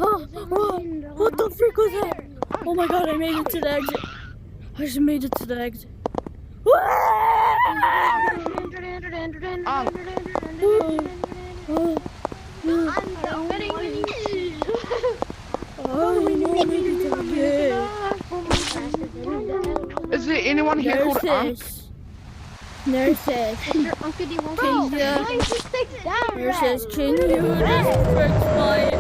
What the frick was that? Oh my god, I made it to the exit. I just made it to the exit. Is there anyone here called Unc? Nurses. Uncle, do you want to? Nurses, can you just fix my